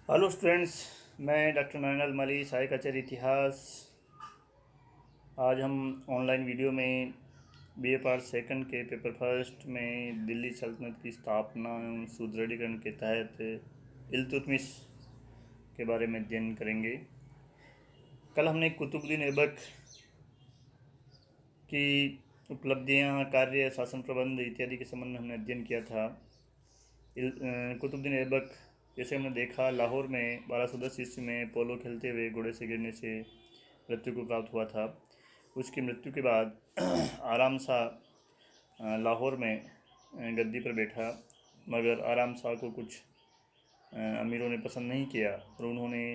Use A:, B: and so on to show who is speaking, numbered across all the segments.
A: Hello students, मैं doctor Narayan अलमाली, सहायक आचार्य इतिहास। आज हम ऑनलाइन वीडियो में बीए पार्ट सेकंड के पेपर फर्स्ट में दिल्ली सल्तनत की स्थापना एवं सुदृढ़ीकरण के तहत इल्तुतमिश के बारे में अध्ययन करेंगे। कल हमने कुतुबुद्दीन ऐबक की उपलब्धियां, कार्य, शासन प्रबंध इत्यादि के संबंध में हमने अध्ययन किया था। कुतुबुद्दीन ऐबक, जैसे हमने देखा, लाहौर में 1210 ईस्वी में पोलो खेलते हुए घोड़े से गिरने से मृत्यु को प्राप्त हुआ था। उसकी मृत्यु के बाद आराम शाह लाहौर में गद्दी पर बैठा, मगर आराम शाह को कुछ अमीरों ने पसंद नहीं किया और उन्होंने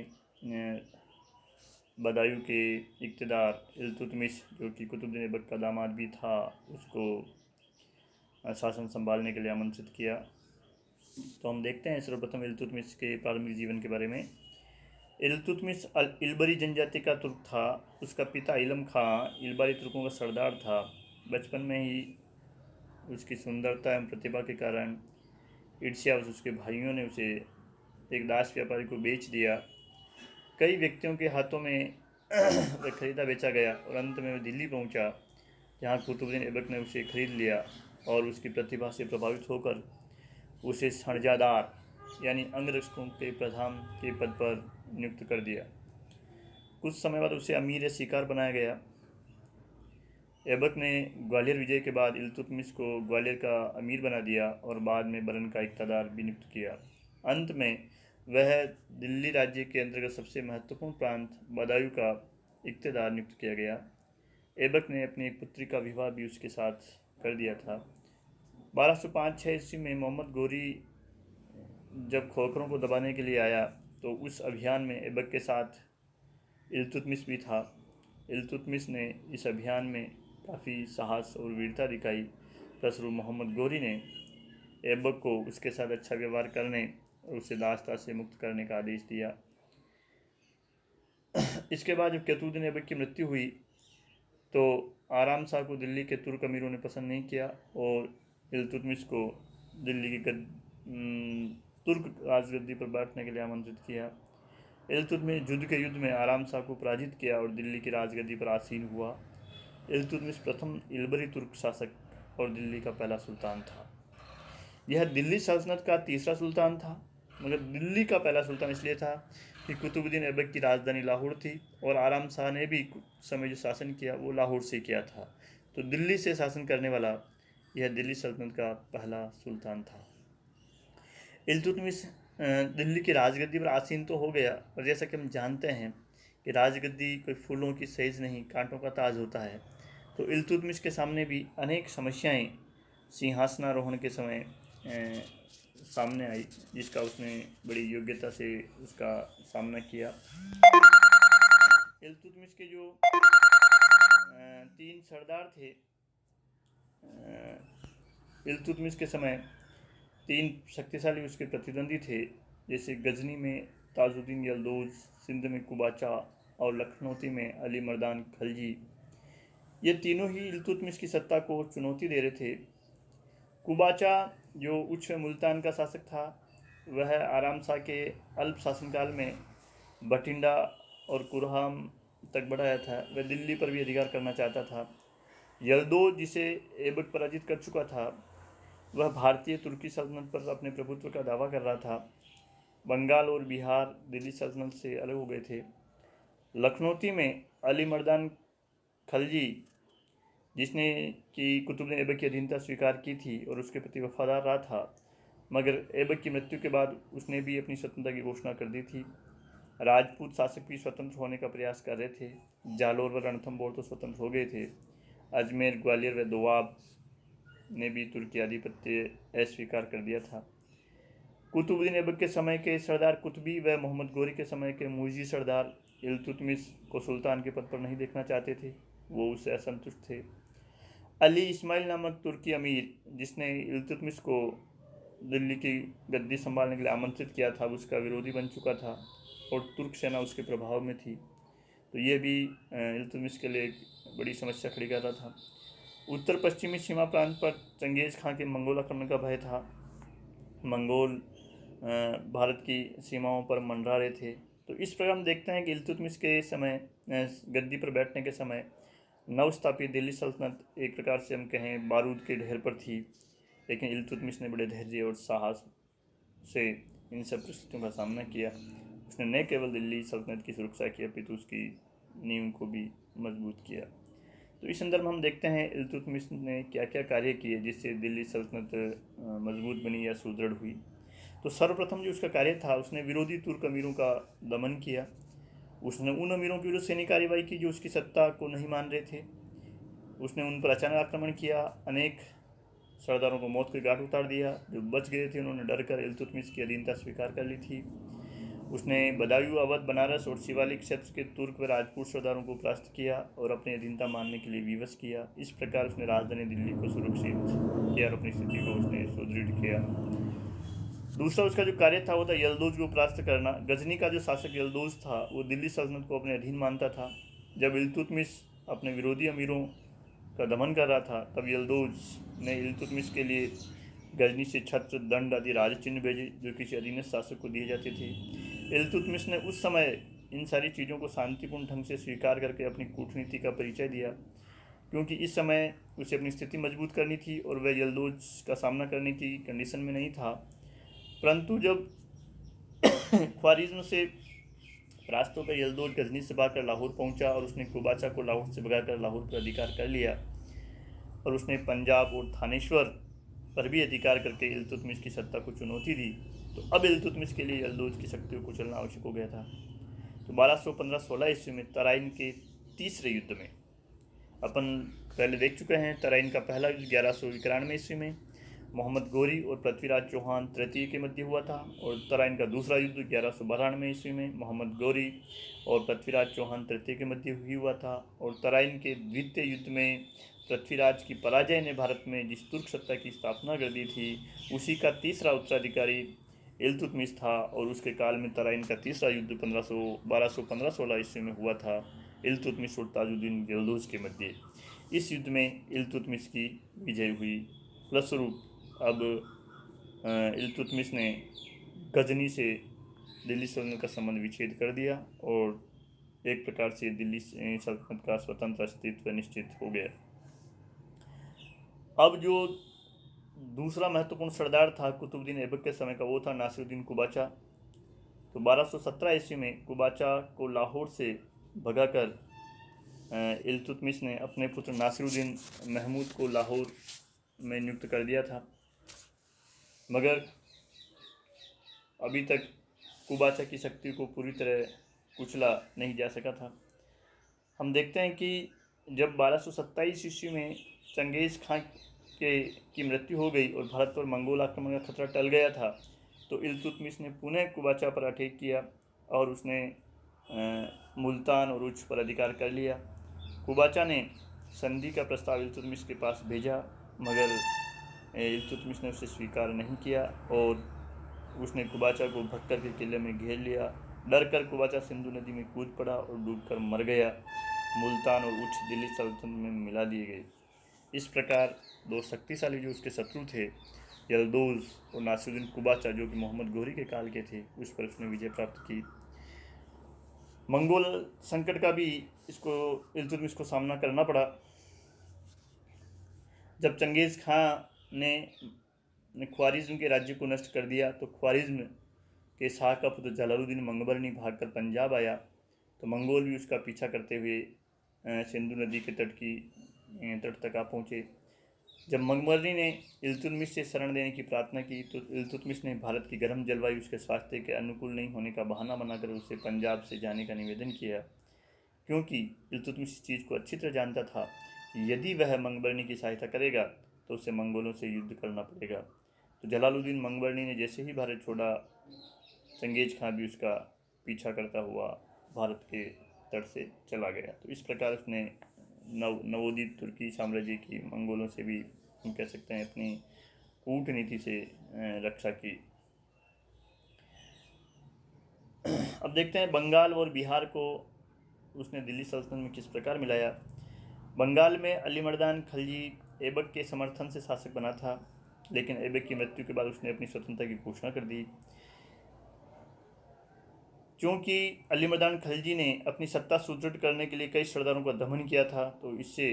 A: बदायूं के इक़्तिदार इल्तुतमिश, जो कि कुतुबुद्दीन ऐबक का दामाद भी था, उसको शासन संभालने के लिए आमंत्रित किया। तो हम देखते हैं सर्वप्रथम इल्तुतमिश के प्रारंभिक जीवन के बारे में। इल्तुतमिश इल्बरी जनजाति का तुर्क था। उसका पिता इलम खां इल्बारी तुर्कों का सरदार था। बचपन में ही उसकी सुंदरता एवं प्रतिभा के कारण ईर्ष्यावश उसके भाइयों ने उसे एक दास व्यापारी को बेच दिया। कई व्यक्तियों के हाथों में वह खरीदा बेचा गया और अंत में वह दिल्ली पहुंचा, जहां कुतुबुद्दीन ऐबक ने उसे खरीद लिया और उसकी प्रतिभा से प्रभावित होकर उसे सनजादार यानी अंगरक्षकों के प्रधान के पद पर नियुक्त कर दिया। कुछ समय बाद उसे अमीर शिकार बनाया गया। ऐबक ने ग्वालियर विजय के बाद इल्तुतमिश को ग्वालियर का अमीर बना दिया और बाद में बरन का इक़्तिदार भी नियुक्त किया। अंत में वह दिल्ली राज्य के अंतर्गत सबसे महत्वपूर्ण प्रांत बदायूं का इक़्तिदार नियुक्त किया गया। ऐबक ने अपनी एक पुत्री का विवाह भी उसके साथ कर दिया था। 1205-6 ईस्वी में मोहम्मद गोरी जब खोखरों को दबाने के लिए आया तो उस अभियान में ऐबक के साथ इल्तुतमिश भी था। इल्तुतमिश ने इस अभियान में काफ़ी साहस और वीरता दिखाई। फलस्वरूप मोहम्मद गोरी ने ऐबक को उसके साथ अच्छा व्यवहार करने और उसे दासता से मुक्त करने का आदेश दिया। इसके बाद जब कुतुबुद्दीन ऐबक की मृत्यु हुई तो आराम शाह को दिल्ली के तुर्क अमीरों ने पसंद नहीं किया और इल्तुतमिश को दिल्ली की तुर्क राजगद्दी पर बैठने के लिए आमंत्रित किया। इल्तुतमिश युद्ध में आराम शाह को पराजित किया और दिल्ली की राजगद्दी पर आसीन हुआ। इल्तुतमिश प्रथम इल्बरी तुर्क शासक और दिल्ली का पहला सुल्तान था। यह दिल्ली सल्तनत का तीसरा सुल्तान था, मगर दिल्ली का पहला सुल्तान इसलिए था कि कुतुबुद्दीन ऐबक की राजधानी लाहौर थी और आराम शाह ने भी कुछ समय जो शासन किया वो लाहौर से किया था। तो दिल्ली से शासन करने वाला यह दिल्ली सल्तनत का पहला सुल्तान था। इल्तुतमिश दिल्ली की राजगद्दी पर आसीन तो हो गया, और जैसा कि हम जानते हैं कि राजगद्दी कोई फूलों की सैज नहीं, कांटों का ताज होता है। तो इल्तुतमिश के सामने भी अनेक समस्याएं सिंहासनारोहण के समय सामने आई, जिसका उसने बड़ी योग्यता से उसका सामना किया। इल्तुतमिश के जो 3 सरदार थे, इल्तुतमिश के समय 3 शक्तिशाली उसके प्रतिद्वंदी थे, जैसे गजनी में ताजुद्दीन यलदौज, सिंध में कुबाचा और लखनौती में अली मर्दान खलजी। ये तीनों ही इल्तुतमिश की सत्ता को चुनौती दे रहे थे। कुबाचा, जो उच्च मुल्तान का शासक था, वह आराम शाह के अल्प शासनकाल में बठिंडा और कुरहाम तक बढ़ाया था। वह दिल्ली पर भी अधिकार करना चाहता था। यलदौज, जिसे ऐबक पराजित कर चुका था, वह भारतीय तुर्की सल्तनत पर अपने प्रभुत्व का दावा कर रहा था। बंगाल और बिहार दिल्ली सल्तनत से अलग हो गए थे। लखनौती में अली मर्दान खलजी, जिसने कि कुतुबुद्दीन ऐबक की अधीनता स्वीकार की थी और उसके प्रति वफादार रहा था, मगर ऐबक की मृत्यु के बाद उसने भी अपनी स्वतंत्रता की घोषणा कर दी थी। राजपूत शासक भी स्वतंत्र होने का प्रयास कर रहे थे। जालोर व रणथंभौर तो स्वतंत्र हो गए थे। अजमेर, ग्वालियर व दोआब ने भी तुर्की आधिपत्य अस्वीकार कर दिया था। कुतुबुद्दीन ऐबक के समय के सरदार कुतुबी व मोहम्मद गोरी के समय के मुइज़ी सरदार इल्तुतमिश को सुल्तान के पद पर नहीं देखना चाहते थे। वो उससे असंतुष्ट थे। अली इस्माइल नामक तुर्की अमीर, जिसने इल्तुतमिश को दिल्ली की गद्दी संभालने के लिए आमंत्रित किया था, उसका विरोधी बन चुका था और तुर्क सेना उसके प्रभाव में थी। तो ये भी इल्तुतमिश के लिए एक बड़ी समस्या खड़ी कर रहा था। उत्तर पश्चिमी सीमा प्रांत पर चंगेज़ खां के मंगोल आक्रमण का भय था। मंगोल भारत की सीमाओं पर मंडरा रहे थे। तो इस प्रकार हम देखते हैं कि इल्तुतमिश के समय गद्दी पर बैठने के समय नवस्थापित दिल्ली सल्तनत एक प्रकार से हम कहें बारूद के ढेर पर थी, लेकिन इल्तुतमिश ने बड़े धैर्य और साहस से इन सब परिस्थितियों का सामना किया। उसने न केवल दिल्ली सल्तनत की सुरक्षा की अपितु उसकी नींव को भी मजबूत किया। तो इस संदर्भ में हम देखते हैं इल्तुतमिश ने क्या क्या कार्य किए जिससे दिल्ली सल्तनत मजबूत बनी या सुदृढ़ हुई। तो सर्वप्रथम जो उसका कार्य था, उसने विरोधी तुर्क अमीरों का दमन किया। उसने उन अमीरों की विरुद्ध सैन्य कार्रवाई की जो उसकी सत्ता को नहीं मान रहे थे। उसने उन पर अचानक आक्रमण किया, अनेक सरदारों को मौत के घाट उतार दिया। जो बच गए थे उन्होंने डर कर इल्तुतमिश की अधीनता स्वीकार कर ली थी। उसने बदायूं, अवध, बनारस और शिवालिक क्षेत्र के तुर्क व राजपूत सरदारों को परास्त किया और अपनी अधीनता मानने के लिए विवश किया। इस प्रकार उसने राजधानी दिल्ली को सुरक्षित किया और अपनी स्थिति को उसने सुदृढ़ किया। दूसरा उसका जो कार्य था वो था यल्दौज को परास्त करना। गजनी का जो शासक यल्दौज था वो दिल्ली सल्तनत को अपने अधीन मानता था। जब इल्तुतमिश अपने विरोधी अमीरों का दमन कर रहा था तब यल्दौज ने इल्तुतमिश के लिए गजनी से छत्र, दंड आदि राजचिन्ह भेजे जो किसी अधीनस्थ शासक को दिए जाते थे। इल्तुतमिश ने उस समय इन सारी चीज़ों को शांतिपूर्ण ढंग से स्वीकार करके अपनी कूटनीति का परिचय दिया, क्योंकि इस समय उसे अपनी स्थिति मजबूत करनी थी और वह यल्दौज का सामना करने की कंडीशन में नहीं था। परंतु जब ख्वारिज्म से परास्त होकर यल्दौज गजनी से भागकर लाहौर पहुंचा और उसने कुबाचा को लाहौर से भगाकर लाहौर पर अधिकार कर लिया और उसने पंजाब और थानेश्वर पर भी अधिकार करके इल्तुतमिश की सत्ता को चुनौती दी। तो अब इल्तुतमिश के लिए यल्दौज की शक्तियों को चलना आवश्यक हो गया था। तो 1215-16 ईस्वी में तराइन के तीसरे युद्ध में अपन पहले देख चुके हैं। तराइन का पहला युद्ध 1191 ईस्वी में मोहम्मद गोरी और पृथ्वीराज चौहान तृतीय के मध्य हुआ था, और तराइन का दूसरा युद्ध 1192 ईस्वी में मोहम्मद गोरी और पृथ्वीराज चौहान तृतीय के मध्य हुआ था। और तराइन के द्वितीय युद्ध में पृथ्वीराज की पराजय ने भारत में जिस तुर्क सत्ता की स्थापना कर दी थी उसी का तीसरा उत्तराधिकारी इल्तुतमिश था, और उसके काल में तराइन का तीसरा युद्ध 1215-16 ईस्वी में हुआ था इल्तुतमिश और ताजुद्दीन यल्दौज के मध्य। इस युद्ध में इल्तुतमिश की विजय हुई। फलस्वरूप अब इल्तुतमिश ने गजनी से दिल्ली सल्तनत का संबंध विच्छेद कर दिया और एक प्रकार से दिल्ली सल्तनत का स्वतंत्र अस्तित्व निश्चित हो गया। अब जो दूसरा महत्वपूर्ण सरदार था कुतुबुद्दीन ऐबक के समय का वो था नासिरुद्दीन कुबाचा। तो 1217 ईस्वी में कुबाचा को लाहौर से भगाकर इल्तुतमिश ने अपने पुत्र नासिरुद्दीन महमूद को लाहौर में नियुक्त कर दिया था, मगर अभी तक कुबाचा की शक्ति को पूरी तरह कुचला नहीं जा सका था। हम देखते हैं कि जब 1227 ईस्वी में चंगेज़ खां की मृत्यु हो गई और भारत पर मंगोल आक्रमण का खतरा टल गया था, तो इल्तुतमिश ने पुनः कुबाचा पर अटैक किया और उसने मुल्तान और उच्च पर अधिकार कर लिया। कुबाचा ने संधि का प्रस्ताव इल्तुतमिश के पास भेजा, मगर इल्तुतमिश ने उसे स्वीकार नहीं किया और उसने कुबाचा को भक्कर के किले में घेर लिया। डर कर कुबाचा सिंधु नदी में कूद पड़ा और डूबकर मर गया। मुल्तान और उच्च दिल्ली सल्तनत में मिला दिए गए। इस प्रकार दो शक्तिशाली जो उसके शत्रु थे यल्दौज और नासिरुद्दीन कुबाचा, जो कि मोहम्मद गोरी के काल के थे, उस पर उसने विजय प्राप्त की। मंगोल संकट का भी इल्तुतमिश को सामना करना पड़ा। जब चंगेज़ खां ने ख्वारिज्म के राज्य को नष्ट कर दिया तो ख्वारिज्म के शाह का पुत्र जलालुद्दीन मंगबरनी भागकर पंजाब आया, तो मंगोल भी उसका पीछा करते हुए सिंधु नदी के तट तक आ पहुँचे। जब मंगबरनी ने इल्तुतमिश से शरण देने की प्रार्थना की तो इल्तुतमिश ने भारत की गर्म जलवायु उसके स्वास्थ्य के अनुकूल नहीं होने का बहाना बनाकर उसे पंजाब से जाने का निवेदन किया, क्योंकि इल्तुतमिश इस चीज़ को अच्छी तरह जानता था कि यदि वह मंगबरनी की सहायता करेगा तो उसे मंगोलों से युद्ध करना पड़ेगा। तो जलालुद्दीन मंगबरनी ने जैसे ही भारत छोड़ा, चंगेज़ खां भी उसका पीछा करता हुआ भारत के तट से चला गया। तो इस प्रकार उसने नवोदित तुर्की साम्राज्य की मंगोलों से भी हम कह सकते हैं अपनी कूटनीति से रक्षा की। अब देखते हैं बंगाल और बिहार को उसने दिल्ली सल्तनत में किस प्रकार मिलाया। बंगाल में अली मर्दान खलजी ऐबक के समर्थन से शासक बना था, लेकिन ऐबक की मृत्यु के बाद उसने अपनी स्वतंत्रता की घोषणा कर दी। क्योंकि अली मर्दान खलजी ने अपनी सत्ता सुदृढ़ करने के लिए कई सरदारों का दमन किया था, तो इससे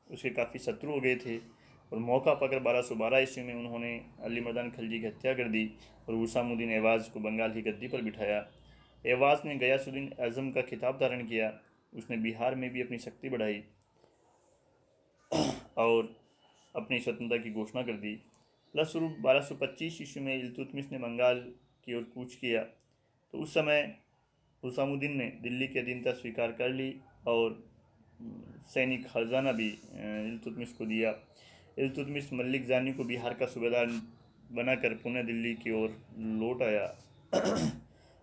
A: उसके काफ़ी शत्रु हो गए थे। और मौका पाकर 1212 ईस्वी में उन्होंने अली मर्दान खलजी की हत्या कर दी और हुसामुद्दीन एवाज़ को बंगाल की गद्दी पर बिठाया। एवाज़ ने गयासुद्दीन आज़म का खिताब धारण किया। उसने बिहार में भी अपनी शक्ति बढ़ाई और अपनी स्वतंत्रता की घोषणा कर दी। फलस्वरूप 1225 ईस्वी में इल्तुतमिश ने बंगाल की ओर कूच किया, तो उस समय हुसामुद्दीन ने दिल्ली की अधीनता स्वीकार कर ली और सैनिक खजाना भी इल्तुतमिश को दिया। इल्तुतमिश मलिक जानी को बिहार का सूबेदार बनाकर पुनः दिल्ली की ओर लौट आया।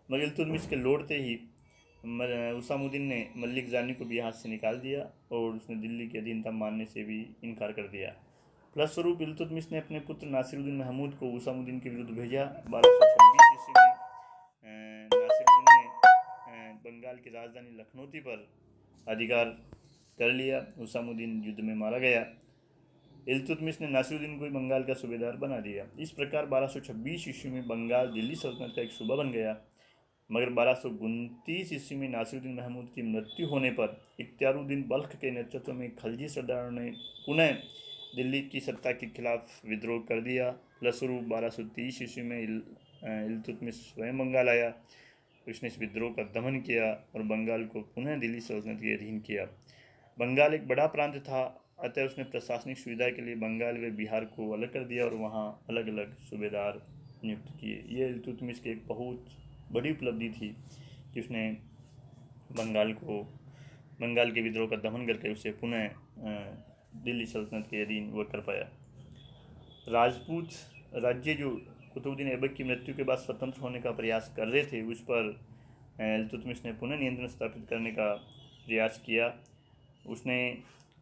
A: मगर इल्तुतमिश के लौटते ही हुसामुद्दीन ने मलिक जानी को बिहार से निकाल दिया और उसने दिल्ली की अधीनता मानने से भी इनकार कर दिया। फलस्वरूप इल्तुतमिश ने अपने पुत्र नासिरुद्दीन महमूद को हुसामुद्दीन के विरुद्ध भेजा। 1226 ईस्वी में नासिरुद्दीन ने बंगाल की राजधानी लखनौती पर अधिकार कर लिया। हुसामुद्दीन युद्ध में मारा गया। इल्तुतमिश ने नासिरुद्दीन को बंगाल का सूबेदार बना दिया। इस प्रकार 1226 ईस्वी में बंगाल दिल्ली सल्तनत का एक सूबा बन गया। मगर 1229 ईस्वी में नासिरुद्दीन महमूद की मृत्यु होने पर इख्तियारुद्दीन बल्ख के नेतृत्व में खलजी सरदारों ने पुनः दिल्ली की सत्ता के खिलाफ विद्रोह कर दिया। फलस्वरूप 1230 ईस्वी में इल्तुतमिश स्वयं बंगाल आया। उसने इस विद्रोह का दमन किया और बंगाल को पुनः दिल्ली सल्तनत के अधीन किया। बंगाल एक बड़ा प्रांत था, अतः उसने प्रशासनिक सुविधा के लिए बंगाल व बिहार को अलग कर दिया और वहाँ अलग अलग सूबेदार नियुक्त किए। ये इल्तुतमिश की एक बहुत बड़ी उपलब्धि थी कि उसने बंगाल के विद्रोह का दमन करके उसे पुनः दिल्ली सल्तनत के अधीन वो कर पाया। राजपूत राज्य जो कुतुबुद्दीन ऐबक की मृत्यु के बाद स्वतंत्र होने का प्रयास कर रहे थे, उस पर इल्तुतमिश ने पुनः नियंत्रण स्थापित करने का प्रयास किया। उसने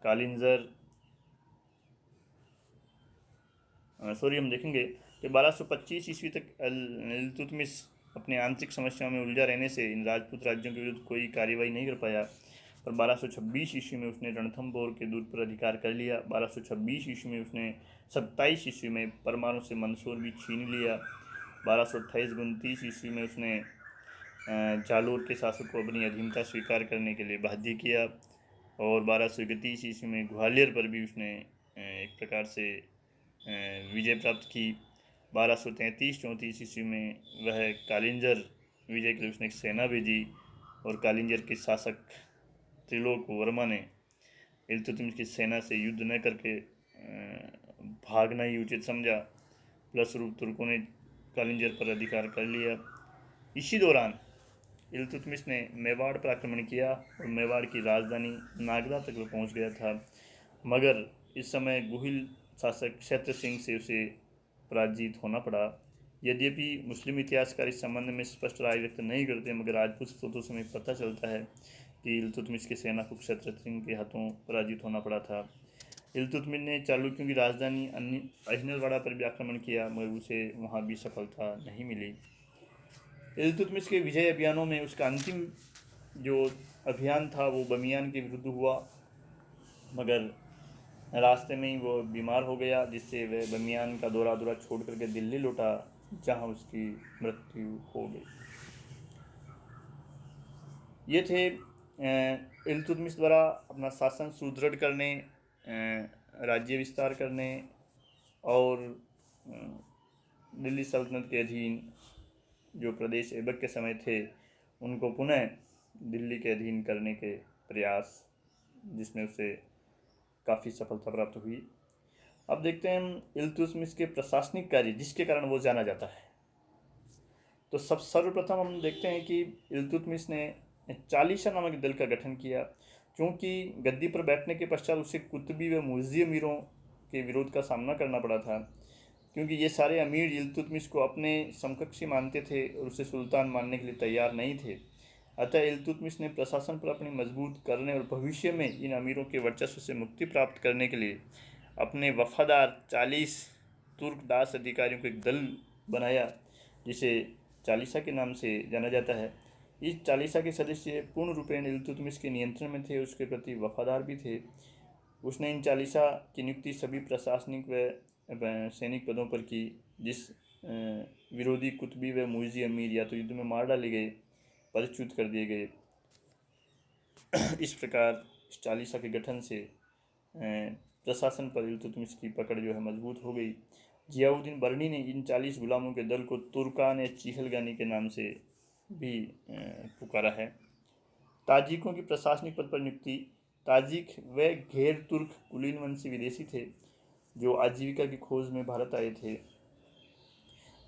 A: कालिंजर हम देखेंगे कि 1225 ईस्वी तक इल्तुतमिश अपने आंतरिक समस्याओं में उलझा रहने से इन राजपूत राज्यों के विरुद्ध कोई कार्रवाई नहीं कर पाया। पर 1226 ईस्वी में उसने रणथंभौर के दूर पर अधिकार कर लिया। 1226 ईस्वी में उसने 27 ईस्वी में परमाणु से मंदसौर भी छीन लिया। 1228-29 ईस्वी में उसने जालोर के शासक को अपनी अधीनता स्वीकार करने के लिए बाध्य किया और 1231 ईस्वी में ग्वालियर पर भी उसने एक प्रकार से विजय प्राप्त की। 1233-34 ईस्वी में वह कालिंजर विजय के लिए उसने एक सेना भेजी और कालिंजर के शासक त्रिलोक वर्मा ने इल्तुतमिश की सेना से युद्ध न करके भागना ही उचित समझा। फलस्वरूप तुर्कों ने कालिंजर पर अधिकार कर लिया। इसी दौरान इल्तुतमिश ने मेवाड़ पर आक्रमण किया और मेवाड़ की राजधानी नागदा तक वो पहुँच गया था। मगर इस समय गुहिल शासक क्षेत्र सिंह से उसे पराजित होना पड़ा। यद्यपि मुस्लिम इतिहासकार इस संबंध में स्पष्ट राय व्यक्त नहीं करते, मगर राजपूत स्रोतों से हमें पता चलता है कि इल्तुतमिश की सेना को क्षेत्र सिंह के हाथों पराजित होना पड़ा था। इल्तुतमिश ने चालुक्यों की राजधानी अहिनलवाड़ा पर भी आक्रमण किया, मगर उसे वहाँ भी सफलता नहीं मिली। इल्तुतमिश के विजय अभियानों में उसका अंतिम जो अभियान था वो बमियान के विरुद्ध हुआ, मगर रास्ते में ही वो बीमार हो गया, जिससे वह बमियान का दौरा छोड़ करके दिल्ली लौटा, जहां उसकी मृत्यु हो गई। ये थे इल्तुतमिश द्वारा अपना शासन सुदृढ़ करने, राज्य विस्तार करने और दिल्ली सल्तनत के अधीन जो प्रदेश ऐबक के समय थे उनको पुनः दिल्ली के अधीन करने के प्रयास, जिसमें उसे काफ़ी सफलता प्राप्त हुई। अब देखते हैं हम इल्तुतमिश के प्रशासनिक कार्य जिसके कारण वो जाना जाता है। तो सर्वप्रथम हम देखते हैं कि इल्तुतमिश ने चालीसा नामक दल का गठन किया, क्योंकि गद्दी पर बैठने के पश्चात उसे कुतुबी व मुर्जी अमीरों के विरोध का सामना करना पड़ा था, क्योंकि ये सारे अमीर इल्तुतमिश को अपने समकक्षी मानते थे और उसे सुल्तान मानने के लिए तैयार नहीं थे। अतः इल्तुतमिश ने प्रशासन पर अपनी मजबूत करने और भविष्य में इन अमीरों के वर्चस्व से मुक्ति प्राप्त करने के लिए अपने वफादार 40 तुर्क दास अधिकारियों को एक दल बनाया, जिसे चालीसा के नाम से जाना जाता है। इस चालीसा के सदस्य पूर्ण रूपेण इल्तुतमिश के नियंत्रण में थे, उसके प्रति वफादार भी थे। उसने इन चालीसा की नियुक्ति सभी प्रशासनिक व सैनिक पदों पर की। जिस विरोधी कुतुबी व मुर्जी अमीर या तो युद्ध में मार डाले गए पदच्युत कर दिए गए। इस प्रकार इस चालीसा के गठन से प्रशासन पर इल्तुतमिश की पकड़ जो है मजबूत हो गई। जियाउद्दीन बर्नी ने इन 40 गुलामों के दल को तुर्कान चिहलगानी के नाम से भी पुकारा है। ताजिकों की प्रशासनिक पद पर नियुक्ति। ताजिक व गैर तुर्क कुलीन वंशी विदेशी थे जो आजीविका की खोज में भारत आए थे।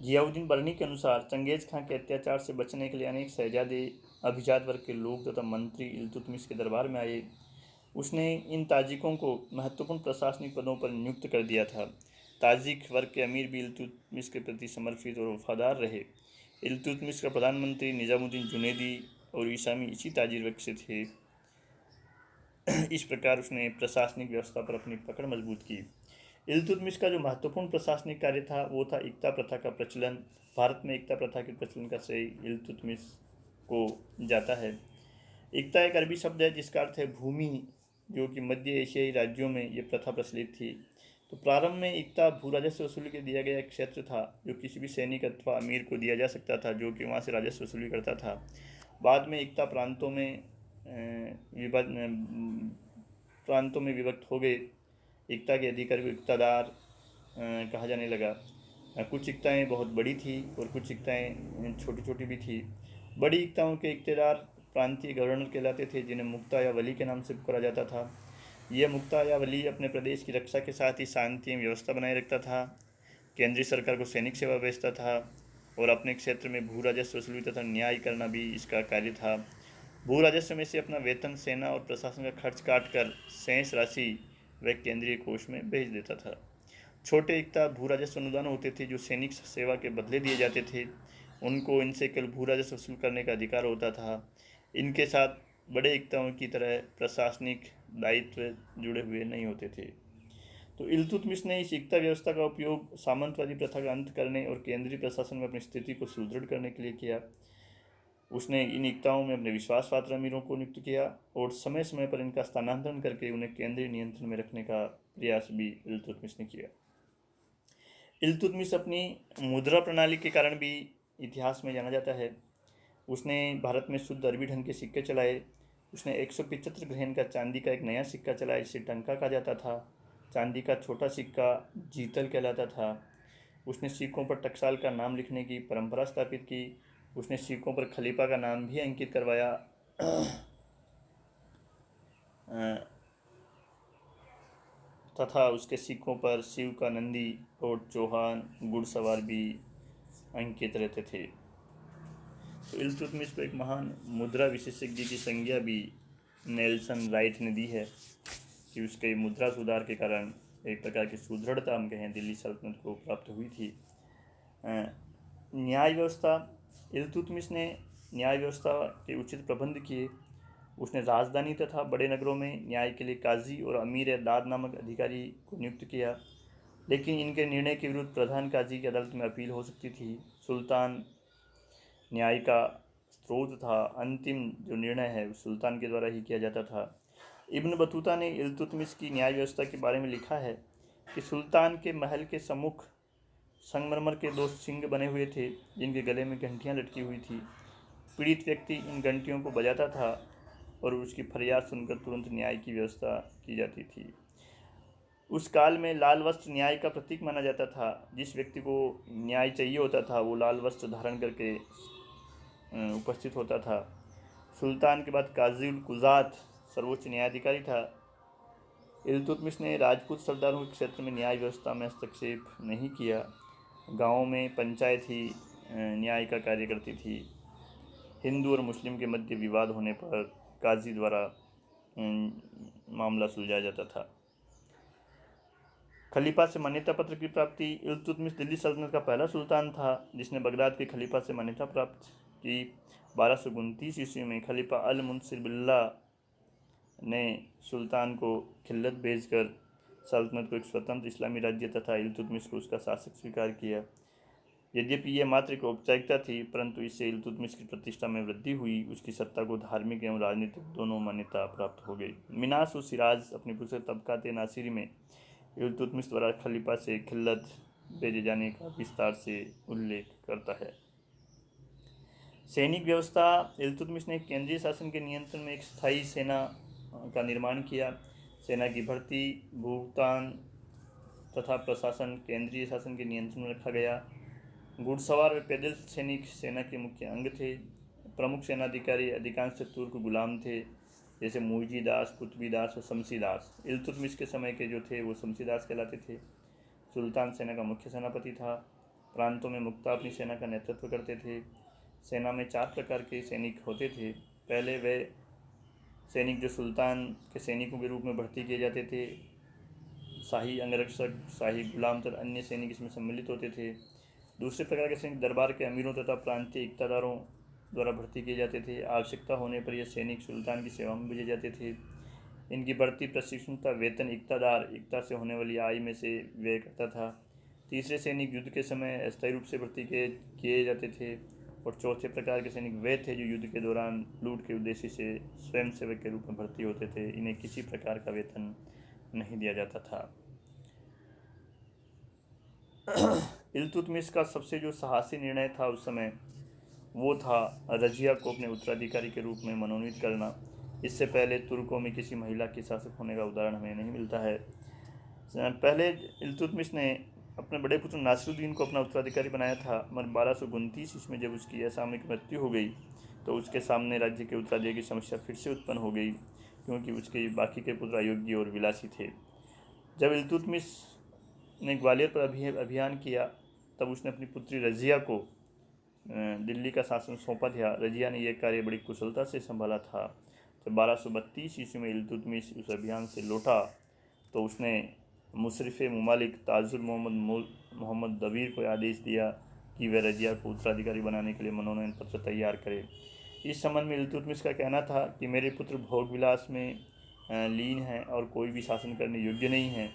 A: जियाउद्दीन बर्नी के अनुसार चंगेज खां के अत्याचार से बचने के लिए अनेक शहजादे, अभिजात वर्ग के लोग तथा मंत्री इल्तुतमिश के दरबार में आए। उसने इन ताजिकों को महत्वपूर्ण प्रशासनिक पदों पर नियुक्त कर दिया था। ताजिक वर्ग के अमीर भी इल्तुतमिश के प्रति समर्पित और वफादार रहे। इल्तुतमिश का प्रधानमंत्री निजामुद्दीन जुनैदी और ईसामी इसी ताजिर वर्ग से थे। इस प्रकार उसने प्रशासनिक व्यवस्था पर अपनी पकड़ मजबूत की। इल्तुतमिश का जो महत्वपूर्ण प्रशासनिक कार्य था वो था इक्ता प्रथा का प्रचलन। भारत में इक्ता प्रथा के प्रचलन का श्रेय इल्तुतमिश को जाता है। इक्ता एक अरबी शब्द है जिसका अर्थ है भूमि, जो कि मध्य एशियाई राज्यों में ये प्रथा प्रचलित थी। तो प्रारंभ में इक्ता भू राजस्व वसूली के दिया गया एक क्षेत्र था जो किसी भी सैनिक अथवा अमीर को दिया जा सकता था, जो कि वहाँ से राजस्व वसूली करता था। बाद में इक्ता प्रांतों में विभक्त हो गए। इक्ता के अधिकारी को इक्तादार कहा जाने लगा। कुछ इक्ताएँ बहुत बड़ी थी और कुछ इक्ताएँ छोटी छोटी भी थी। बड़ी इक्ताओं के इक्तेदार प्रांतीय गवर्नर कहलाते थे, जिन्हें मुक्ता या वली के नाम से पुकारा जाता था। यह मुक्ता या वली अपने प्रदेश की रक्षा के साथ ही शांति एवं व्यवस्था बनाए रखता था, केंद्रीय सरकार को सैनिक सेवा भेजता था और अपने क्षेत्र में भू राजस्व वसूली तथा न्याय करना भी इसका कार्य था। भू राजस्व में से अपना वेतन, सेना और प्रशासन का खर्च काट कर शेष राशि वह केंद्रीय कोष में भेज देता था। छोटे इक्ता भू राजस्व अनुदान होते थे जो सैनिक सेवा के बदले दिए जाते थे। उनको इनसे केवल भू राजस्व वसूल करने का अधिकार होता था। इनके साथ बड़े इक्ताओं की तरह प्रशासनिक दायित्व जुड़े हुए नहीं होते थे। तो इल्तुतमिश ने इस इक्ता व्यवस्था का उपयोग सामंतवादी प्रथा का अंत करने और केंद्रीय प्रशासन में अपनी स्थिति को सुदृढ़ करने के लिए किया। उसने इन इक्ताओं में अपने विश्वास पात्र अमीरों को नियुक्त किया और समय समय पर इनका स्थानांतरण करके उन्हें केंद्रीय नियंत्रण में रखने का प्रयास भी इल्तुतमिश ने किया। इल्तुतमिश अपनी मुद्रा प्रणाली के कारण भी इतिहास में जाना जाता है। उसने भारत में शुद्ध अरबी ढंग के सिक्के चलाए। उसने 175 ग्रहण का चांदी का एक नया सिक्का चलाया जिसे टंका कहा जाता था। चांदी का छोटा सिक्का जीतल कहलाता था। उसने सिक्कों पर टकसाल का नाम लिखने की परंपरा स्थापित की। उसने सिक्कों पर खलीफा का नाम भी अंकित करवाया तथा उसके सिक्कों पर शिव का नंदी और चौहान घुड़सवार भी अंकित रहते थे। तो इल्तुतमिश को एक महान मुद्रा विशेषज्ञ की संज्ञा भी नेल्सन राइट ने दी है कि उसके मुद्रा सुधार के कारण एक प्रकार की सुदृढ़ता हम कहें दिल्ली सल्तनत को प्राप्त हुई थी। न्याय व्यवस्था। इल्तुतमिश ने न्याय व्यवस्था के उचित प्रबंध किए। उसने राजधानी तथा बड़े नगरों में न्याय के लिए काजी और अमीर दाद नामक अधिकारी को नियुक्त किया, लेकिन इनके निर्णय के विरुद्ध प्रधान काजी की अदालत में अपील हो सकती थी। सुल्तान न्याय का स्रोत था। अंतिम जो निर्णय है वो सुल्तान के द्वारा ही किया जाता था। इब्न बतूता ने इल्तुतमिश की न्याय व्यवस्था के बारे में लिखा है कि सुल्तान के महल के सम्मुख संगमरमर के 2 सिंह बने हुए थे जिनके गले में घंटियां लटकी हुई थी। पीड़ित व्यक्ति इन घंटियों को बजाता था और उसकी फरियाद सुनकर तुरंत न्याय की व्यवस्था की जाती थी। उस काल में लाल वस्त्र न्याय का प्रतीक माना जाता था। जिस व्यक्ति को न्याय चाहिए होता था वो लाल वस्त्र धारण करके उपस्थित होता था। सुल्तान के बाद काजी उल कुज़ात सर्वोच्च न्यायाधिकारी था। इल्तुतमिश ने राजपूत सरदारों के क्षेत्र में न्याय व्यवस्था में हस्तक्षेप नहीं किया। गाँवों में पंचायत ही न्याय का कार्य करती थी। हिंदू और मुस्लिम के मध्य विवाद होने पर काजी द्वारा मामला सुलझाया जाता था। खलीफा से मान्यता पत्र की प्राप्ति। इल्तुतमिश दिल्ली सल्तनत का पहला सुल्तान था जिसने बगदाद के खलीफा से मान्यता प्राप्त की। 1229 ईस्वी में खलीफा अल मुंसिर बिल्ला ने सुल्तान को खिल्लत भेजकर सल्तनत को एक स्वतंत्र इस्लामी राज्य तथा इल्तुतमिश को उसका शासक स्वीकार किया। यद्यपि यह मात्र एक औपचारिकता थी, परंतु इससे इल्तुतमिश की प्रतिष्ठा में वृद्धि हुई। उसकी सत्ता को धार्मिक एवं राजनीतिक दोनों मान्यता प्राप्त हो गई। मिनास व सिराज अपनी पुस्तक तबकात नासिरी में इल्तुतमिश द्वारा खलीफा से खिल्लत भेजे जाने का विस्तार से उल्लेख करता है। सैनिक व्यवस्था। इल्तुतमिश ने केंद्रीय शासन के नियंत्रण में एक स्थायी सेना का निर्माण किया। सेना की भर्ती, भुगतान तथा प्रशासन केंद्रीय शासन के नियंत्रण में रखा गया। घुड़सवार व पैदल सैनिक सेना के मुख्य अंग थे। प्रमुख सेनाधिकारी अधिकांश तुर्क गुलाम थे, जैसे मुईजी दास, कुतुबी दास और शमसी दास। इल्तुतमिश के समय के जो थे वो शमसी दास कहलाते थे। सुल्तान सेना का मुख्य सेनापति था। प्रांतों में मुख्तार अपनी सेना का नेतृत्व करते थे। सेना में 4 प्रकार के सैनिक होते थे। पहले वे सैनिक जो सुल्तान के सैनिकों के रूप में भर्ती किए जाते थे, शाही अंगरक्षक, शाही गुलाम तथा अन्य सैनिक इसमें सम्मिलित होते थे। दूसरे प्रकार के सैनिक दरबार के अमीरों तथा प्रांतीय इक़्तिदारों द्वारा भर्ती किए जाते थे। आवश्यकता होने पर यह सैनिक सुल्तान की सेवा में भेजे जाते थे। इनकी बढ़ती प्रशिक्षण तथा वेतन इक़्तिदार से होने वाली आय में से व्यय करता था। तीसरे सैनिक युद्ध के समय अस्थायी रूप से भर्ती किए जाते थे। और चौथे प्रकार के सैनिक वे थे जो युद्ध के दौरान लूट के उद्देश्य से स्वयंसेवक के रूप में भर्ती होते थे। इन्हें किसी प्रकार का वेतन नहीं दिया जाता था। इल्तुतमिश का सबसे जो साहसी निर्णय था उस समय वो था रजिया को अपने उत्तराधिकारी के रूप में मनोनीत करना। इससे पहले तुर्कों में किसी महिला के शासक होने का उदाहरण हमें नहीं मिलता है। पहले इल्तुतमिश ने अपने बड़े पुत्र नासिरुद्दीन को अपना उत्तराधिकारी बनाया था, मगर 1229 ईस्वी में जब उसकी असामयिक मृत्यु हो गई तो उसके सामने राज्य के उत्तराधिकारी की समस्या फिर से उत्पन्न हो गई, क्योंकि उसके बाकी के पुत्र अयोग्य और विलासी थे। जब इल्तुतमिश ने ग्वालियर पर अभियान किया तब उसने अपनी पुत्री रजिया को दिल्ली का शासन सौंपा था। रजिया ने यह कार्य बड़ी कुशलता से संभाला था। जब 1232 ईस्वी में इल्तुतमिश उस अभियान से लौटा तो उसने मुशरिफ ममालिक ताजुल मोहम्मद दबीर को आदेश दिया कि वह रजिया को उत्तराधिकारी बनाने के लिए मनोनयन पत्र तैयार करे। इस संबंध में इल्तुतमिश का कहना था कि मेरे पुत्र भोग विलास में लीन हैं और कोई भी शासन करने योग्य नहीं है।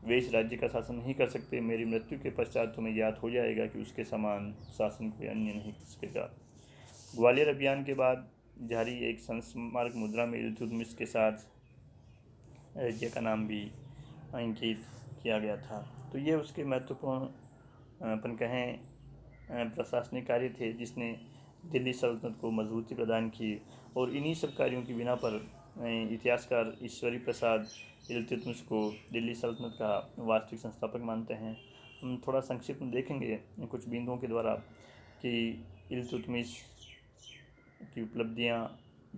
A: वे इस राज्य का शासन नहीं कर सकते। मेरी मृत्यु के पश्चात तुम्हें याद हो जाएगा कि उसके समान शासन कोई अन्य नहीं कर सकेगा। ग्वालियर अभियान के बाद जारी एक संस्मारक मुद्रा में इल्तुतमिश के साथ रजिया का नाम भी अंकित किया गया था। तो ये उसके महत्वपूर्ण अपन कहें प्रशासनिक कार्य थे जिसने दिल्ली सल्तनत को मजबूती प्रदान की। और इन्हीं सब कार्यों की बिना पर इतिहासकार ईश्वरी प्रसाद इल्तुतमिश को दिल्ली सल्तनत का वास्तविक संस्थापक मानते हैं। हम थोड़ा संक्षिप्त में देखेंगे कुछ बिंदुओं के द्वारा कि इल्तुतमिश की उपलब्धियां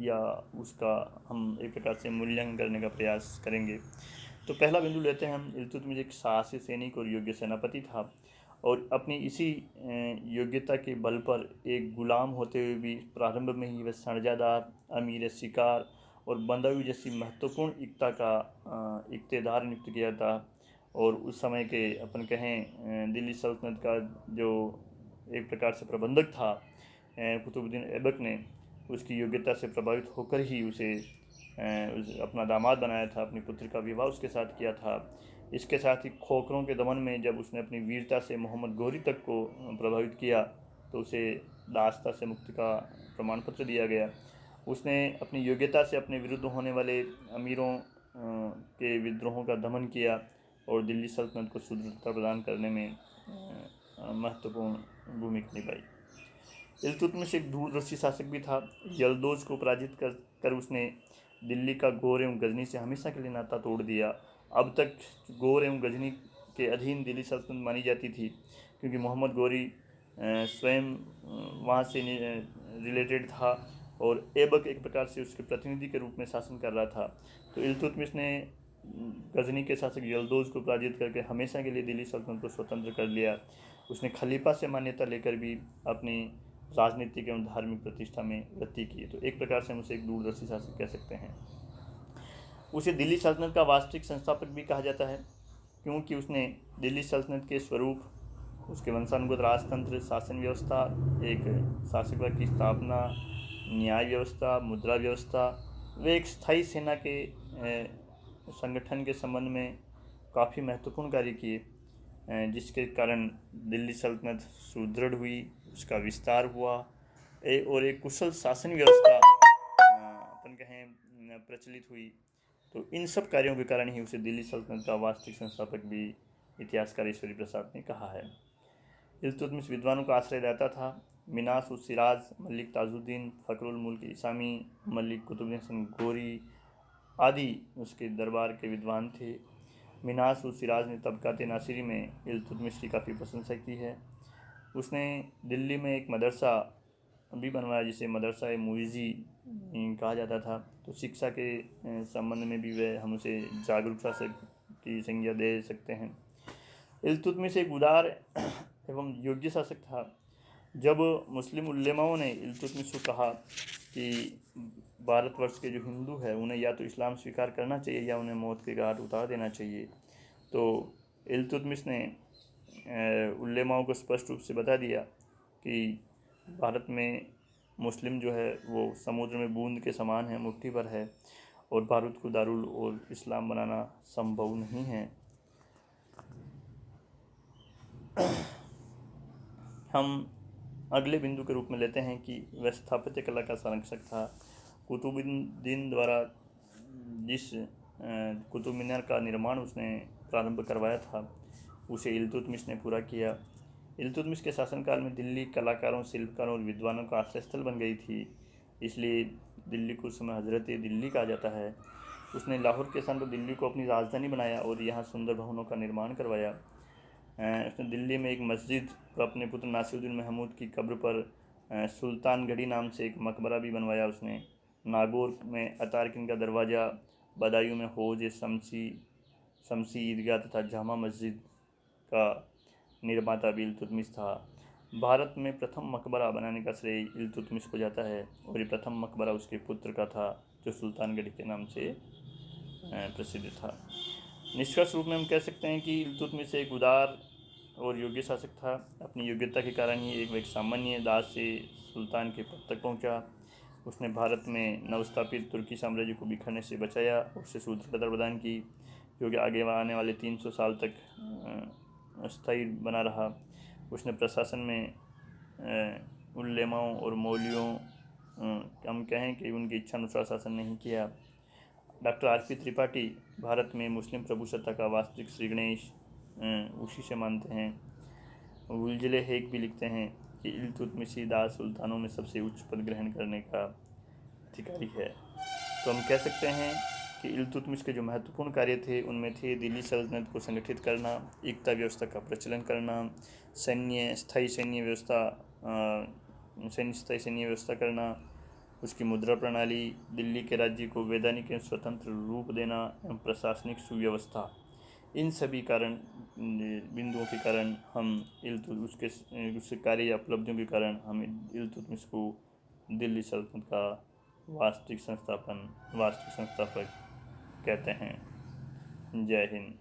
A: या उसका हम एक प्रकार से मूल्यांकन करने का प्रयास करेंगे। तो पहला बिंदु लेते हैं हम। इल्तुतमिश एक साहसी सैनिक और योग्य सेनापति था और अपनी इसी योग्यता के बल पर एक गुलाम होते हुए भी प्रारंभ में ही वह सणजादार, अमीर शिकार और बंदावी जैसी महत्वपूर्ण इक़्तिदार नियुक्त किया था। और उस समय के अपन कहें दिल्ली सल्तनत का जो एक प्रकार से प्रबंधक था कुतुबुद्दीन ऐबक ने उसकी योग्यता से प्रभावित होकर ही उसे अपना दामाद बनाया था। अपनी पुत्री का विवाह उसके साथ किया था। इसके साथ ही खोखरों के दमन में जब उसने अपनी वीरता से मोहम्मद गौरी तक को प्रभावित किया तो उसे दास्ता से मुक्ति का प्रमाण पत्र दिया गया। उसने अपनी योग्यता से अपने विरुद्ध होने वाले अमीरों के विद्रोहों का दमन किया और दिल्ली सल्तनत को सुदृढ़ता प्रदान करने में महत्वपूर्ण भूमिका निभाई। इल्तुतमिश एक दूरदर्शी शासक भी था। यल्दौज को पराजित कर उसने दिल्ली का गौर एवं गजनी से हमेशा के लिए नाता तोड़ दिया। अब तक गौर एवं गजनी के अधीन दिल्ली सल्तनत मानी जाती थी, क्योंकि मोहम्मद गौरी स्वयं वहाँ से रिलेटेड था और ऐबक एक प्रकार से उसके प्रतिनिधि के रूप में शासन कर रहा था। तो इल्तुतमिश ने गजनी के शासक यल्दौज को पराजित करके हमेशा के लिए दिल्ली सल्तनत को स्वतंत्र कर लिया। उसने खलीफा से मान्यता लेकर भी अपनी राजनीतिक एवं धार्मिक प्रतिष्ठा में वृद्धि की। तो एक प्रकार से हम उसे एक दूरदर्शी शासक कह सकते हैं। उसे दिल्ली सल्तनत का वास्तविक संस्थापक भी कहा जाता है, क्योंकि उसने दिल्ली सल्तनत के स्वरूप, उसके वंशानुगत राजतंत्र, शासन व्यवस्था, एक शासक की स्थापना, न्याय व्यवस्था, मुद्रा व्यवस्था, वे एक स्थायी सेना के संगठन के संबंध में काफ़ी महत्वपूर्ण कार्य किए, जिसके कारण दिल्ली सल्तनत सुदृढ़ हुई, उसका विस्तार हुआ और एक कुशल शासन व्यवस्था अपन कहें प्रचलित हुई। तो इन सब कार्यों के कारण ही उसे दिल्ली सल्तनत का वास्तविक संस्थापक भी इतिहासकार ईश्वरी प्रसाद ने कहा है। इल्तुतमिश विद्वानों का आश्रयदाता था। मिनास उस सिराज, मलिक ताजुद्दीन, फ़खरुल मुल्क इसामी, मलिक कुतुबुद्दीन हसन गोरी आदि उसके दरबार के विद्वान थे। मिनास उस सिराज ने तबक़ात नासिरी में इल्तुतमिश की काफ़ी प्रशंसा की है। उसने दिल्ली में एक मदरसा भी बनवाया जिसे मदरसा मुइज़ी कहा जाता था। तो शिक्षा के संबंध में भी वह हम उसे जागरूकता से की संज्ञा दे सकते हैं। इल्तुतमिश एक उदार एवं योग्य शासक था। जब मुस्लिम उलेमाओं ने इल्तुतमिश को कहा कि भारतवर्ष के जो हिंदू है उन्हें या तो इस्लाम स्वीकार करना चाहिए या उन्हें मौत के घाट उतार देना चाहिए, तो इल्तुतमिश ने उलेमाओं को स्पष्ट रूप से बता दिया कि भारत में मुस्लिम जो है वो समुद्र में बूंद के समान है, मुट्ठी भर है, और भारत को दारुल और इस्लाम बनाना संभव नहीं है। हम अगले बिंदु के रूप में लेते हैं कि वह स्थापत्य कला का संरक्षक था। कुतुबुद्दीन द्वारा जिस कुतुब मीनार का निर्माण उसने प्रारंभ करवाया था उसे इल्तुतमिश ने पूरा किया। इल्तुतमिश के शासनकाल में दिल्ली कलाकारों, शिल्पकारों और विद्वानों का आश्रय स्थल बन गई थी, इसलिए दिल्ली को उस समय हजरत दिल्ली कहा जाता है। उसने लाहौर के स्थान पर दिल्ली को अपनी राजधानी बनाया और यहाँ सुंदर भवनों का निर्माण करवाया। उसने दिल्ली में एक मस्जिद और अपने पुत्र नासिरुद्दीन महमूद की कब्र पर सुल्तानगढ़ी नाम से एक मकबरा भी बनवाया। उसने नागौर में अतारकिन का दरवाज़ा, बदायूं में हौज शमसी ईदगाह तथा जामा मस्जिद का निर्माता भी इल्तुतमिश था। भारत में प्रथम मकबरा बनाने का श्रेय इल्तुतमिश को जाता है और ये प्रथम मकबरा उसके पुत्र का था जो सुल्तानगढ़ी के नाम से प्रसिद्ध था। निष्कर्ष रूप में हम कह सकते हैं कि इल्तुतमिश एक उदार और योग्य शासक था। अपनी योग्यता के कारण ही एक सामान्य दास से सुल्तान के पद तक पहुंचा। उसने भारत में नवस्थापित तुर्की साम्राज्य को बिखरने से बचाया और उसे सुदृढ़ता प्रदान की, जो कि आगे आने वाले 300 साल तक स्थायी बना रहा। उसने प्रशासन में उलेमाओं और मौलवियों हम कहें कि उनकी इच्छानुसार शासन नहीं किया। Doctor R P Tripathi Bharat में मुस्लिम प्रभुसत्ता का वास्तविक श्री गणेश उसी से मानते हैं। वुलजले हेक भी लिखते हैं कि इल्तुतमिशी दास सुल्तानों में सबसे उच्च पद ग्रहण करने का अधिकारी है। तो हम कह सकते हैं कि इल्तुतमिश के जो महत्वपूर्ण कार्य थे उनमें थे दिल्ली सल्तनत को संगठित करना, एकता व्यवस्था का प्रचलन करना, स्थायी सैन्य व्यवस्था करना, उसकी मुद्रा प्रणाली, दिल्ली के राज्य को वैधानिक एवं स्वतंत्र रूप देना एवं प्रशासनिक सुव्यवस्था। इन सभी बिंदुओं के कारण हम उसके कार्य या उपलब्धियों के कारण हम इल्तुतमिश को दिल्ली सल्तनत का वास्तविक संस्थापक कहते हैं। जय हिंद।